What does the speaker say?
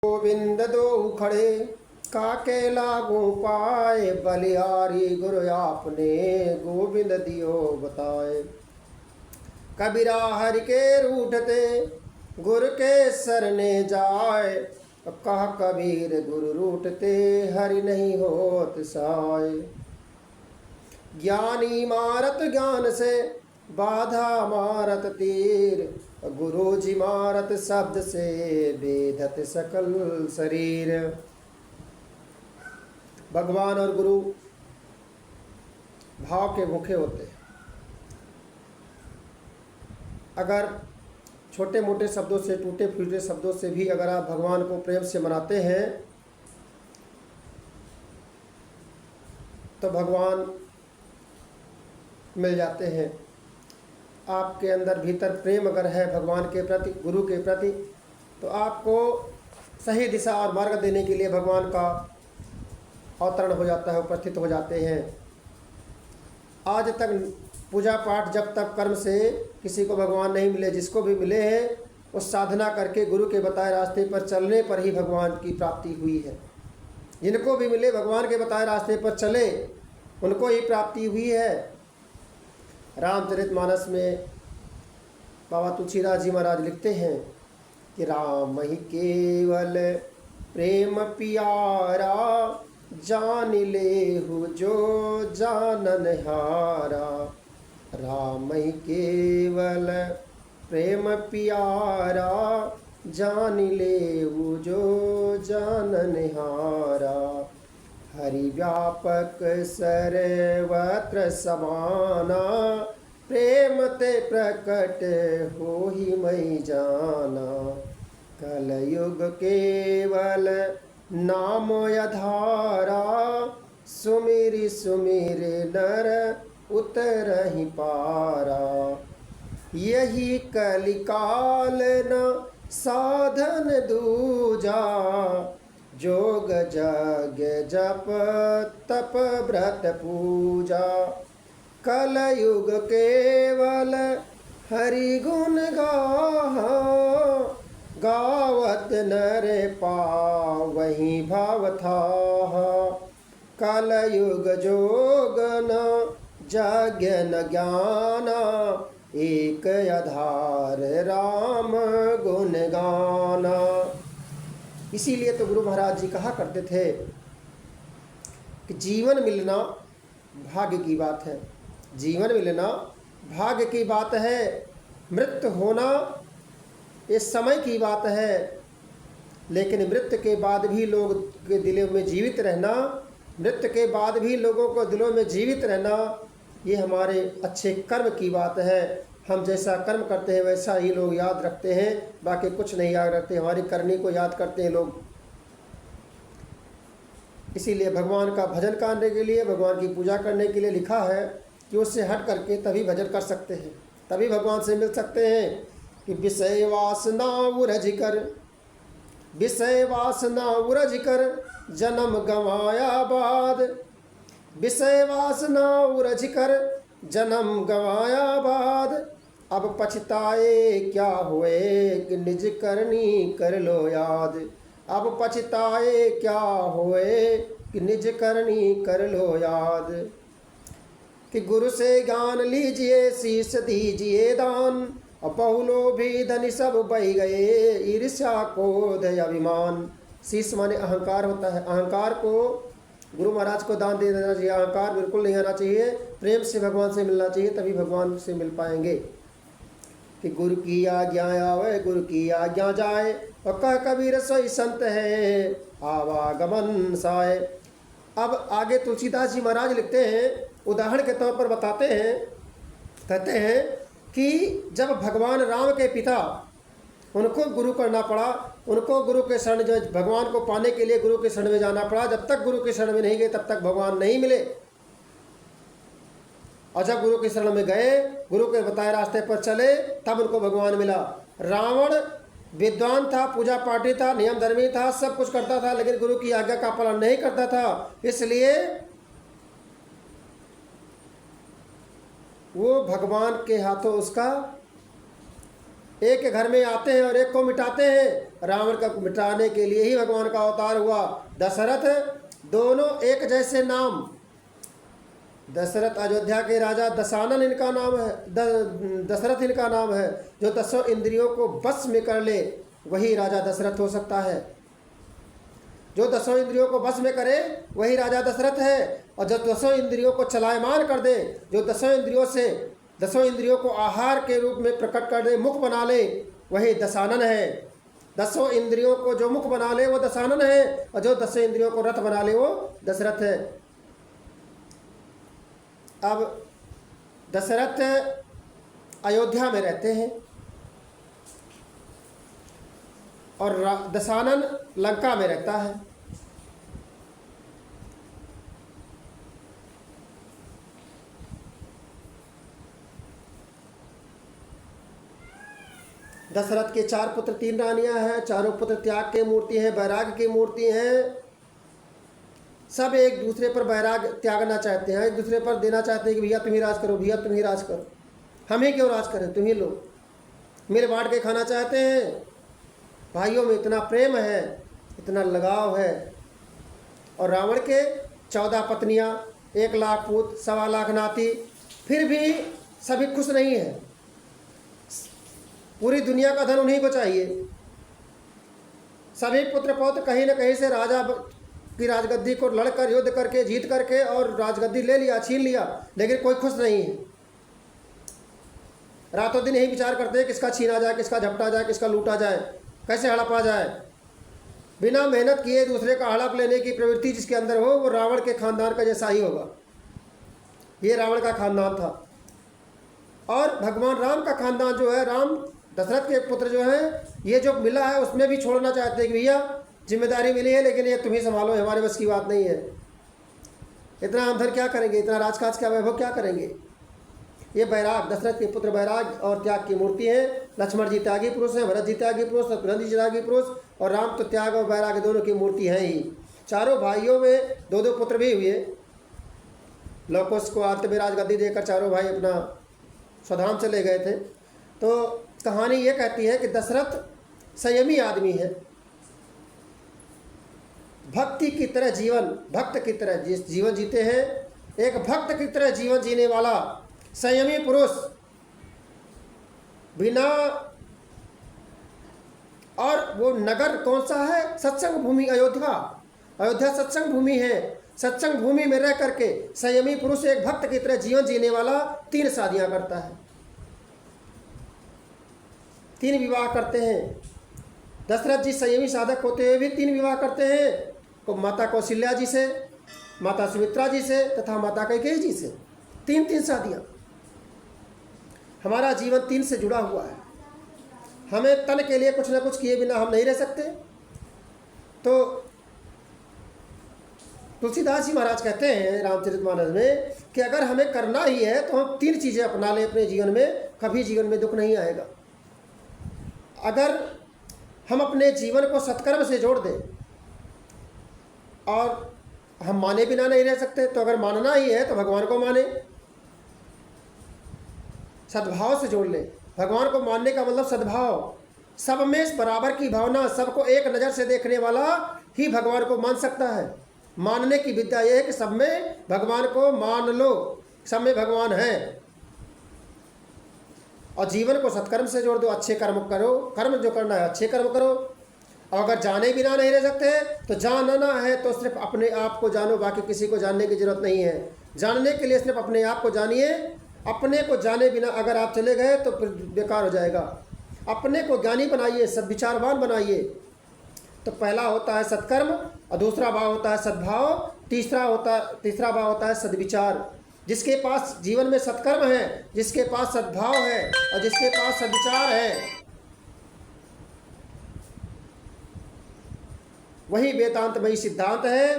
गोविंद दो खड़े काके लागू पाए, बलिहारी गुरु आपने गोविंद दियो बताए। कबीरा हरि के रूठते गुरु के सरने जाए, कहा कबीर गुरु रूठते हरि नहीं होत साय। ज्ञानी मारत ज्ञान से बाधा मारत तीर, गुरु जी मारत शब्द से वेधत सकल शरीर। भगवान और गुरु भाव के भूखे होते हैं। अगर छोटे मोटे शब्दों से, टूटे फूटे शब्दों से भी अगर आप भगवान को प्रेम से मनाते हैं तो भगवान मिल जाते हैं। आपके अंदर भीतर प्रेम अगर है भगवान के प्रति, गुरु के प्रति, तो आपको सही दिशा और मार्ग देने के लिए भगवान का अवतरण हो जाता है, उपस्थित हो जाते हैं। आज तक पूजा पाठ जब तक कर्म से किसी को भगवान नहीं मिले, जिसको भी मिले हैं उस साधना करके गुरु के बताए रास्ते पर चलने पर ही भगवान की प्राप्ति हुई है। जिनको भी मिले भगवान के बताए रास्ते पर चले उनको ही प्राप्ति हुई है। रामचरितमानस में बाबा तुलसीदास जी महाराज लिखते हैं कि राम ही केवल प्रेम पियारा, जान लेहु जो जानन हारा। राम ही केवल प्रेम पियारा, जान लेहु जो जानन हारा। हरि व्यापक सर्वत्र समाना, प्रेम ते प्रकट हो ही मैं जाना। कलयुग केवल नाम आधारा, सुमिरि सुमिरि नर उतरहि पारा। यही कलिकाल न साधन दूजा, जोग जग जप तप व्रत पूजा। कलयुग केवल हरि गुण गाहा, गावत नर पावहि भाव थाहा। कलयुग जोग न यज्ञ न ज्ञाना, एक आधार राम गुण गाना। इसीलिए तो गुरु महाराज जी कहा करते थे कि जीवन मिलना भाग्य की बात है। जीवन मिलना भाग्य की बात है, मृत्यु होना ये समय की बात है। लेकिन मृत्यु के बाद भी लोग के दिलों में जीवित रहना, मृत्यु के बाद भी लोगों को दिलों में जीवित रहना, ये हमारे अच्छे कर्म की बात है। हम जैसा कर्म करते हैं वैसा ही लोग याद रखते हैं, बाकी कुछ नहीं याद रखते। हमारी करनी को याद करते हैं लोग। इसीलिए भगवान का भजन करने के लिए, भगवान की पूजा करने के लिए लिखा है कि उससे हट करके तभी भजन कर सकते हैं, तभी भगवान से मिल सकते हैं। कि विषय वासना उरज कर, विषय वासना उरज कर जन्म गंवाया बाद। विषय वासना उरज कर जन्म गंवाया बाद, अब पछताए क्या हुए कि निज करनी कर लो याद। अब पछताए क्या हुए कि निज करनी कर लो याद। कि गुरु से ज्ञान लीजिए शीश दीजिए दान, बहुलो भी धनी सब बह गए ईर्ष्या क्रोध अभिमान। शीश माने अहंकार होता है। अहंकार को गुरु महाराज को दान दे देना चाहिए। अहंकार बिल्कुल नहीं आना चाहिए। प्रेम से भगवान से मिलना चाहिए, तभी भगवान से मिल पाएंगे। कि गुरु की आज्ञा आवे गुरु की आज्ञा जाए, और कह कबीर सोई संत है आवागमन साय। अब आगे तुलसीदास जी महाराज लिखते हैं, उदाहरण के तौर पर बताते हैं, कहते हैं कि जब भगवान राम के पिता उनको गुरु करना पड़ा, उनको गुरु के शरण जो भगवान को पाने के लिए गुरु के शरण में जाना पड़ा। जब तक गुरु के शरण में नहीं गए तब तक भगवान नहीं मिले, और जब गुरु के शरण में गए, गुरु के बताए रास्ते पर चले, तब उनको भगवान मिला। रावण विद्वान था, पूजा पाठी था, नियम धर्मी था, सब कुछ करता था, लेकिन गुरु की आज्ञा का पालन नहीं करता था। इसलिए वो भगवान के हाथों उसका एक के घर में आते हैं और एक को मिटाते हैं। रावण को मिटाने के लिए ही भगवान का अवतार हुआ। दशरथ, दोनों एक जैसे नाम। दशरथ अयोध्या के राजा, दशानन इनका नाम है, दशरथ इनका नाम है। जो 10 इंद्रियों को बस में कर ले वही राजा दशरथ हो सकता है। जो 10 इंद्रियों को बस में करे वही राजा दशरथ है। और जो 10 इंद्रियों को चलायमान कर दे, जो 10 इंद्रियों को आहार के रूप में प्रकट कर दे, मुख बना ले, वही दशानन है। 10 इंद्रियों को जो मुख बना ले वो दशानन है, और जो 10 इंद्रियों को रथ बना ले वो दशरथ है। अब दशरथ अयोध्या में रहते हैं और दशानन लंका में रहता है। दशरथ के 4 पुत्र 3 रानियां हैं। चारों पुत्र त्याग की मूर्ति हैं, वैराग्य की मूर्ति हैं। सब एक दूसरे पर वैराग त्यागना चाहते हैं, एक दूसरे पर देना चाहते हैं कि भैया तुम ही राज करो, भैया तुम ही राज करो, हम ही क्यों राज करें, तुम ही लो। मिल बांट के खाना चाहते हैं। भाइयों में इतना प्रेम है, इतना लगाव है। और रावण के 14 पत्नियां, 1 लाख पूत, 1.25 लाख नाती, फिर भी सभी खुश नहीं है। पूरी दुनिया का धन उन्हीं को चाहिए। सभी पुत्र पौत्र कहीं न कहीं से राजा की राजगद्दी को लड़कर, युद्ध करके, जीत करके और राजगद्दी ले लिया, छीन लिया, लेकिन कोई खुश नहीं है। रातों दिन यही विचार करते हैं किसका छीना जाए, किसका झपटा जाए, किसका लूटा जाए, कैसे हड़पा जाए। बिना मेहनत किए दूसरे का हड़प लेने की प्रवृत्ति जिसके अंदर हो वो रावण के खानदान का जैसा ही होगा। ये रावण का खानदान था। और भगवान राम का खानदान जो है, राम दशरथ के पुत्र जो हैं, ये जो मिला है उसमें भी छोड़ना चाहते हैं कि भैया जिम्मेदारी मिली है लेकिन ये तुम ही संभालो, हमारे बस की बात नहीं है। इतना अंधर क्या करेंगे, इतना राजकाज क्या वैभव क्या करेंगे। ये बैराग, दशरथ के पुत्र बैराग और त्याग की मूर्ति हैं। लक्ष्मण जी त्यागी पुरुष हैं, भरत जी त्यागी पुरुष, शत्रुघ्न जी त्यागी पुरुष, और राम तो त्याग और बैराग दोनों की मूर्ति हैं ही। चारों भाइयों में 2-2 पुत्र भी हुए। लवकुश को अंत में राजगद्दी देकर चारों भाई अपना स्वधाम चले गए थे। तो कहानी ये कहती है कि दशरथ संयमी आदमी है। भक्ति की तरह जीवन, भक्त की तरह जीवन जीते हैं। एक भक्त की तरह जीवन जीने वाला संयमी पुरुष, बिना, और वो नगर कौन सा है, सत्संग भूमि अयोध्या। अयोध्या सत्संग भूमि है। सत्संग भूमि में रह करके संयमी पुरुष एक भक्त की तरह जीवन जीने वाला 3 शादियां करता है, 3 विवाह करते हैं। दशरथ जी संयमी साधक होते हुए भी 3 विवाह करते हैं, को माता कौशल्या जी से, माता सुमित्रा जी से तथा माता कैकेयी जी से। 3 शादियाँ। हमारा जीवन 3 से जुड़ा हुआ है। हमें तन के लिए कुछ न कुछ किए बिना हम नहीं रह सकते। तो तुलसीदास जी महाराज कहते हैं रामचरितमानस में कि अगर हमें करना ही है तो हम 3 चीज़ें अपना लें अपने जीवन में, कभी जीवन में दुख नहीं आएगा। अगर हम अपने जीवन को सत्कर्म से जोड़ दें, और हम माने बिना नहीं रह सकते, तो अगर मानना ही है तो भगवान को माने, सद्भाव से जोड़ ले। भगवान को मानने का मतलब सद्भाव, सब में बराबर की भावना, सबको एक नज़र से देखने वाला ही भगवान को मान सकता है। मानने की विद्या यह है कि सब में भगवान को मान लो, सब में भगवान है। और जीवन को सत्कर्म से जोड़ दो, अच्छे कर्म करो, कर्म जो करना है अच्छे कर्म करो। और अगर जाने बिना नहीं रह सकते तो जानना है तो सिर्फ अपने आप को जानो, बाकी किसी को जानने की जरूरत नहीं है। जानने के लिए सिर्फ अपने आप को जानिए। अपने को जाने बिना अगर आप चले गए तो फिर बेकार हो जाएगा। अपने को ज्ञानी बनाइए, सद्विचारवान बनाइए। तो पहला होता है सत्कर्म, और दूसरा भाव होता है सद्भाव, तीसरा भाव होता है सद्विचार। जिसके पास जीवन में सत्कर्म है, जिसके पास सद्भाव है और जिसके पास सद्विचार है, वही वेदांतमयी सिद्धांत है।